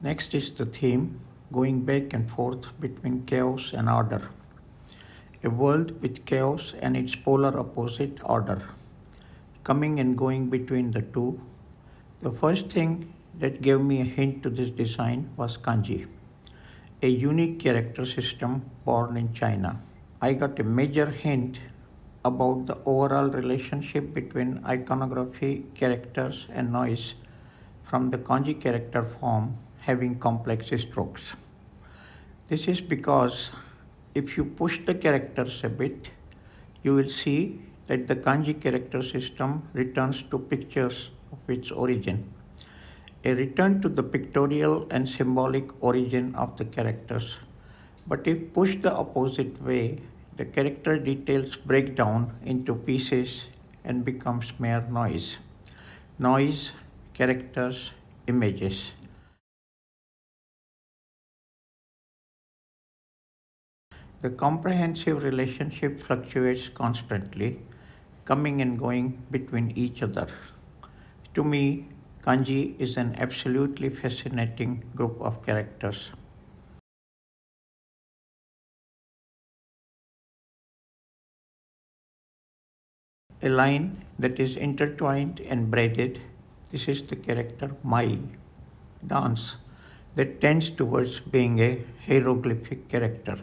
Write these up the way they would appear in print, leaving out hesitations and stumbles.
Next is the theme, going back and forth between chaos and order. A world with chaos and its polar opposite, order. Coming and going between the two. The first thing that gave me a hint to this design was kanji, a unique character system born in China. I got a major hint about the overall relationship between iconography, characters, and noise from the kanji character form having complex strokes. This is because if you push the characters a bit, you will see that the kanji character system returns to pictures of its origin. A return to the pictorial and symbolic origin of the characters. But if pushed the opposite way, the character details break down into pieces and becomes mere noise. Noise, characters, images. The comprehensive relationship fluctuates constantly, coming and going between each other. To me, kanji is an absolutely fascinating group of characters. A line that is intertwined and braided, this is the character Mai, dance, that tends towards being a hieroglyphic character.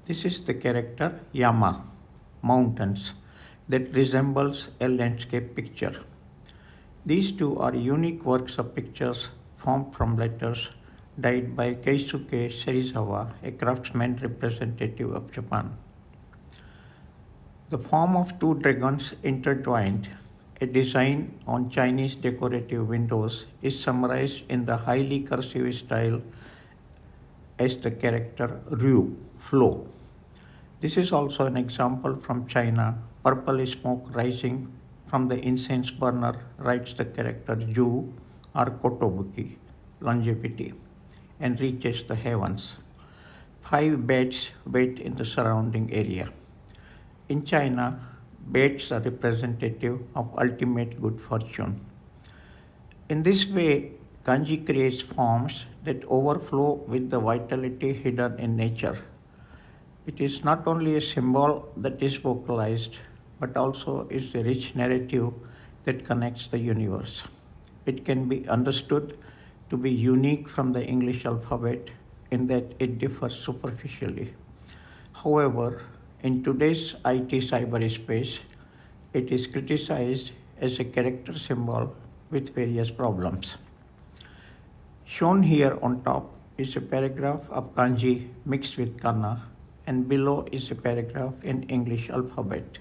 This is the character Yama, mountains, that resembles a landscape picture. These two are unique works of pictures formed from letters died by Keisuke Serizawa, a craftsman representative of Japan. The form of two dragons intertwined, a design on Chinese decorative windows, is summarized in the highly cursive style as the character Ryu, flow. This is also an example from China. Purple smoke rising from the incense burner writes the character Ju or Kotobuki, longevity, and reaches the heavens. Five bats wait in the surrounding area. In China, bats are representative of ultimate good fortune. In this way, kanji creates forms that overflow with the vitality hidden in nature. It is not only a symbol that is vocalized, but also is a rich narrative that connects the universe. It can be understood to be unique from the English alphabet in that it differs superficially. However, in today's IT cyberspace, it is criticized as a character symbol with various problems. Shown here on top is a paragraph of kanji mixed with kana, and below is a paragraph in English alphabet.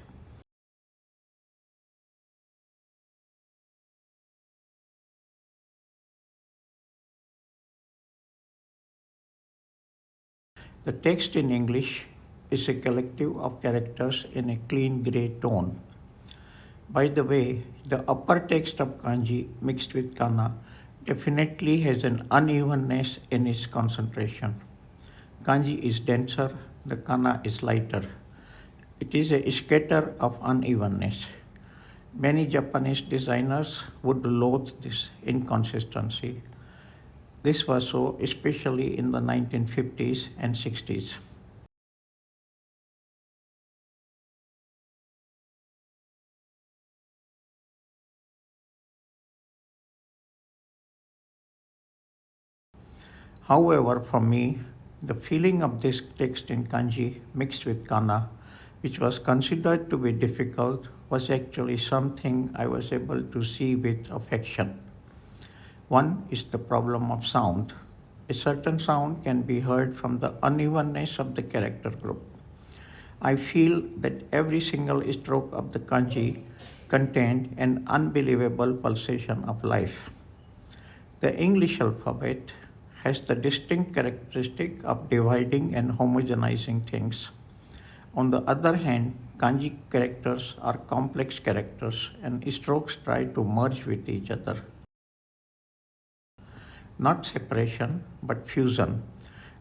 The text in English is a collective of characters in a clean gray tone. By the way, the upper text of kanji mixed with kana definitely has an unevenness in its concentration. Kanji is denser, the kana is lighter. It is a scatter of unevenness. Many Japanese designers would loathe this inconsistency. This was so especially in the 1950s and 60s. However, for me, the feeling of this text in kanji mixed with kana, which was considered to be difficult, was actually something I was able to see with affection. One is the problem of sound. A certain sound can be heard from the unevenness of the character group. I feel that every single stroke of the kanji contained an unbelievable pulsation of life. The English alphabet has the distinct characteristic of dividing and homogenizing things. On the other hand, kanji characters are complex characters and strokes try to merge with each other. Not separation, but fusion.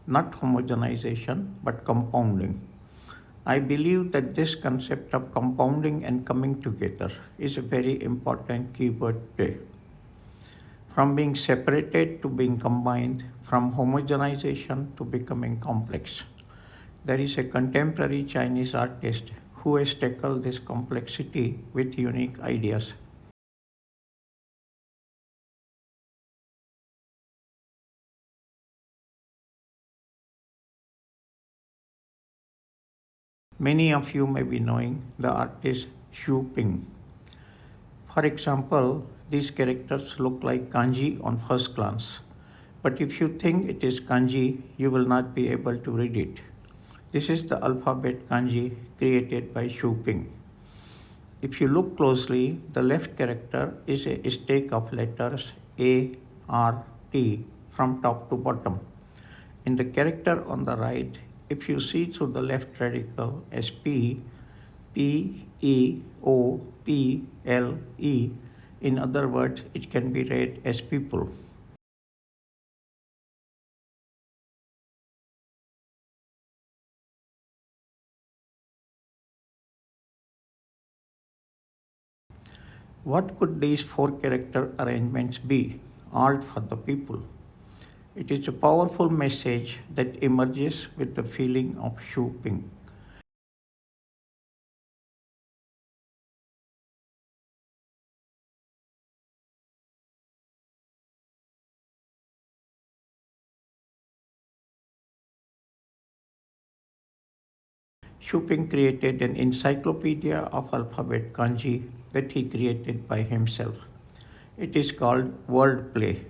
Not homogenization, but compounding. I believe that this concept of compounding and coming together is a very important keyword today. from being separated to being combined, from homogenization to becoming complex. There is a contemporary Chinese artist who has tackled this complexity with unique ideas. Many of you may be knowing the artist Xu Ping. For example, these characters look like kanji on first glance, but if you think it is kanji, you will not be able to read it. This is the alphabet kanji created by Xu Ping. If you look closely, the left character is a stack of letters A, R, T from top to bottom. In the character on the right, if you see through the left radical as P, P, E, O, P, L, E, in other words, it can be read as people. What could these four character arrangements be? Art for the people. It is a powerful message that emerges with the feeling of shopping. Shuping created an encyclopedia of alphabet kanji that he created by himself. It is called Wordplay.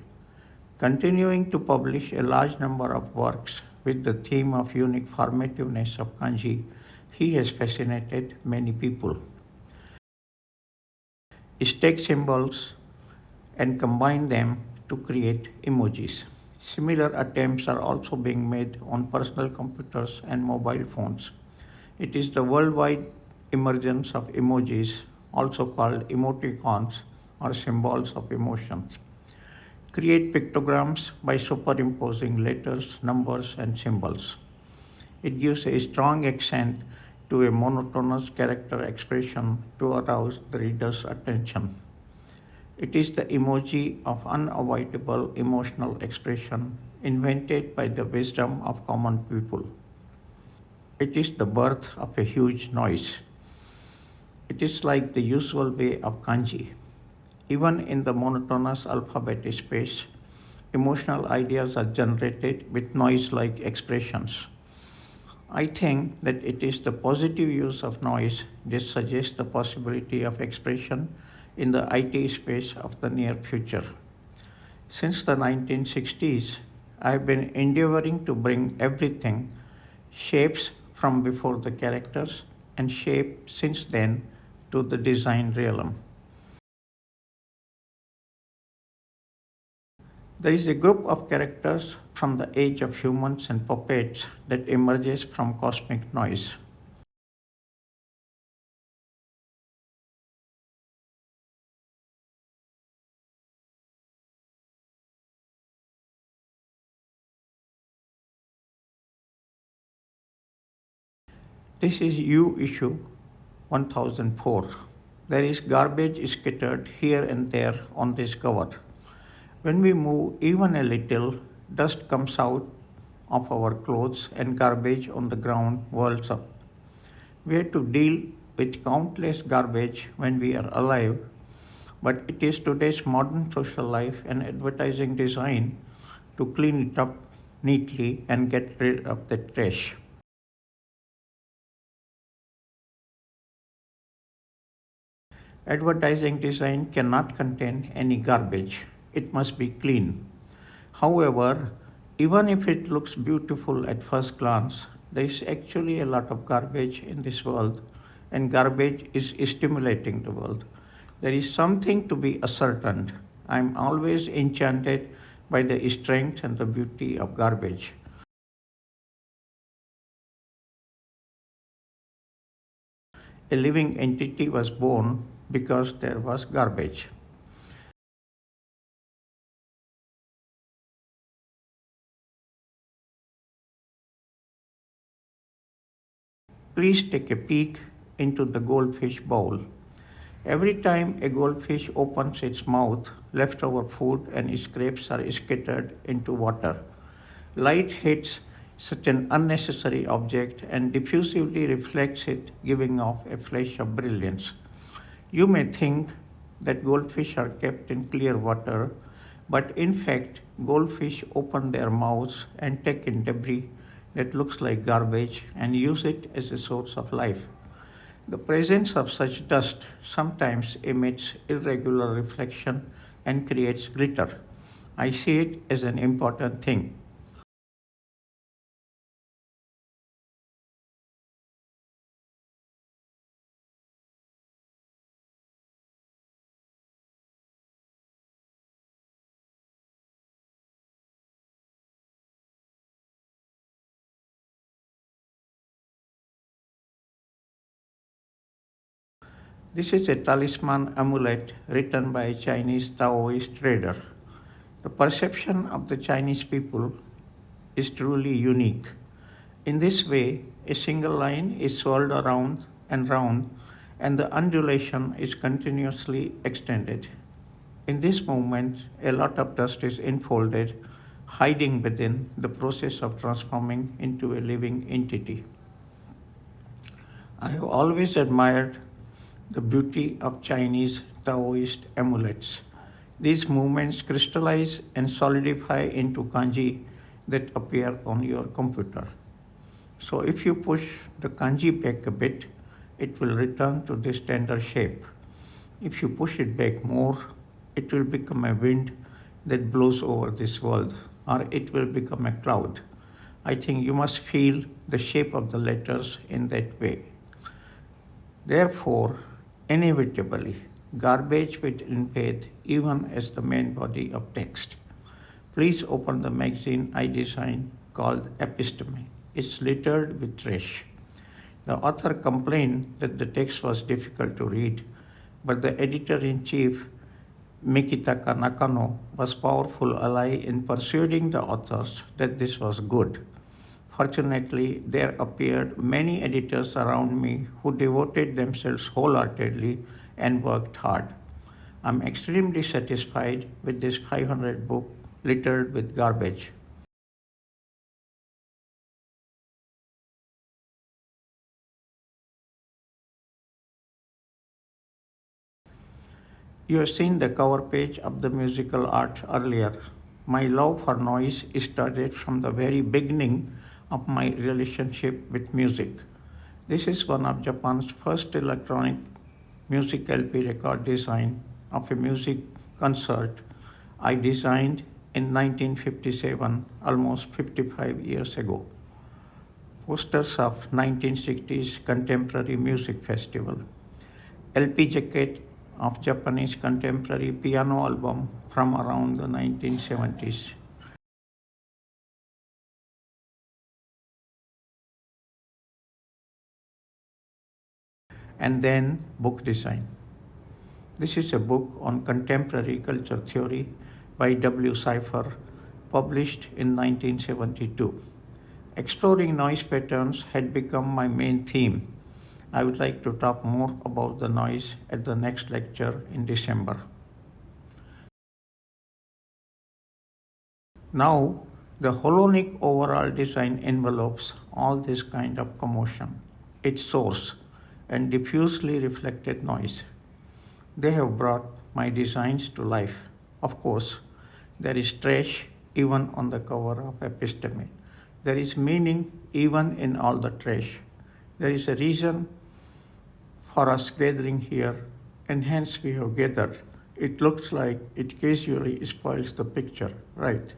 Continuing to publish a large number of works with the theme of unique formativeness of kanji, he has fascinated many people. Stack symbols and combine them to create emojis. Similar attempts are also being made on personal computers and mobile phones. It is the worldwide emergence of emojis, also called emoticons or symbols of emotions. Create pictograms by superimposing letters, numbers, and symbols. It gives a strong accent to a monotonous character expression to arouse the reader's attention. It is the emoji of unavoidable emotional expression invented by the wisdom of common people. It is the birth of a huge noise. It is like the usual way of kanji. Even in the monotonous alphabet space, emotional ideas are generated with noise like expressions. I think that it is the positive use of noise that suggests the possibility of expression in the IT space of the near future. Since the 1960s, I have been endeavoring to bring everything, shapes from before the characters and shape since then, to the design realm. There is a group of characters from the age of humans and puppets that emerges from cosmic noise. This is U issue 1004. There is garbage scattered here and there on this cover. When we move even a little, dust comes out of our clothes and garbage on the ground whirls up. We have to deal with countless garbage when we are alive, but it is today's modern social life and advertising design to clean it up neatly and get rid of the trash. Advertising design cannot contain any garbage. It must be clean. However, even if it looks beautiful at first glance, there is actually a lot of garbage in this world, and garbage is stimulating the world. There is something to be ascertained. I am always enchanted by the strength and the beauty of garbage. A living entity was born because there was garbage. Please take a peek into the goldfish bowl. Every time a goldfish opens its mouth, leftover food and scraps are scattered into water. Light hits such an unnecessary object and diffusively reflects it, giving off a flash of brilliance. You may think that goldfish are kept in clear water, but in fact, goldfish open their mouths and take in debris that looks like garbage and use it as a source of life. The presence of such dust sometimes emits irregular reflection and creates glitter. I see it as an important thing. This is a talisman amulet written by a Chinese Taoist trader. The perception of the Chinese people is truly unique. In this way, a single line is swirled around and round, and the undulation is continuously extended. In this movement, a lot of dust is enfolded, hiding within the process of transforming into a living entity. I have always admired the beauty of Chinese Taoist amulets. These movements crystallize and solidify into kanji that appear on your computer. So if you push the kanji back a bit, it will return to this tender shape. If you push it back more, it will become a wind that blows over this world, or it will become a cloud. I think you must feel the shape of the letters in that way. Therefore, inevitably, garbage will invade even as the main body of text. Please open the magazine I designed called Episteme. It's littered with trash. The author complained that the text was difficult to read, but the editor-in-chief, Mikitaka Nakano, was powerful ally in persuading the authors that this was good. Fortunately, there appeared many editors around me who devoted themselves wholeheartedly and worked hard. I'm extremely satisfied with this 500 book littered with garbage. You have seen the cover page of the musical art earlier. My love for noise started from the very beginning of my relationship with music. This is one of Japan's first electronic music LP record design of a music concert I designed in 1957, almost 55 years ago. Posters of 1960s Contemporary Music Festival, LP jacket of Japanese contemporary piano album from around the 1970s, and then book design. This is a book on contemporary culture theory by W. Cipher, published in 1972. Exploring noise patterns had become my main theme. I would like to talk more about the noise at the next lecture in December. Now, the holonic overall design envelopes all this kind of commotion, its source, and diffusely reflected noise. They have brought my designs to life. Of course, there is trash even on the cover of Episteme. There is meaning even in all the trash. There is a reason for us gathering here, and hence we have gathered. It looks like it casually spoils the picture, right?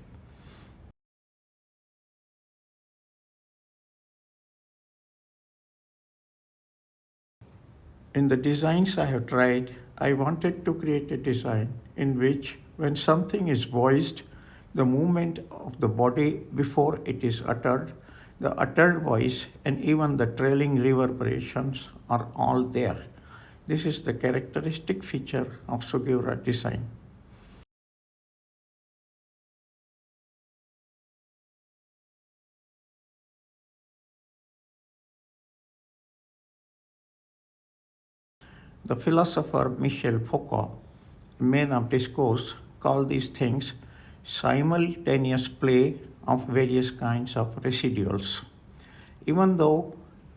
In the designs I have tried, I wanted to create a design in which, when something is voiced, the movement of the body before it is uttered, the uttered voice, and even the trailing reverberations are all there. This is the characteristic feature of Sugiura design. The philosopher Michel Foucault, a man of discourse, called these things simultaneous play of various kinds of residuals. Even though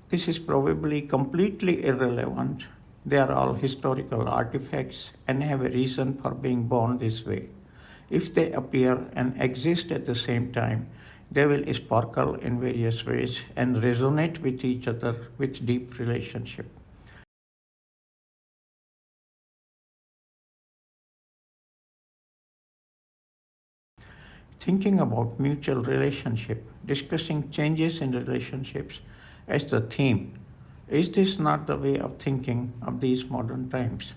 this is probably completely irrelevant, they are all historical artifacts and have a reason for being born this way. If they appear and exist at the same time, they will sparkle in various ways and resonate with each other with deep relationship. Thinking about mutual relationship, discussing changes in relationships as the theme, is this not the way of thinking of these modern times?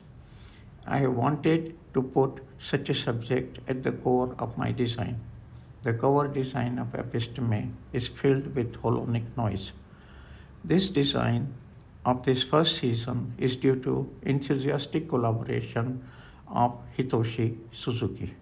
I have wanted to put such a subject at the core of my design. The cover design of Episteme is filled with holonic noise. This design of this first season is due to enthusiastic collaboration of Hitoshi Suzuki.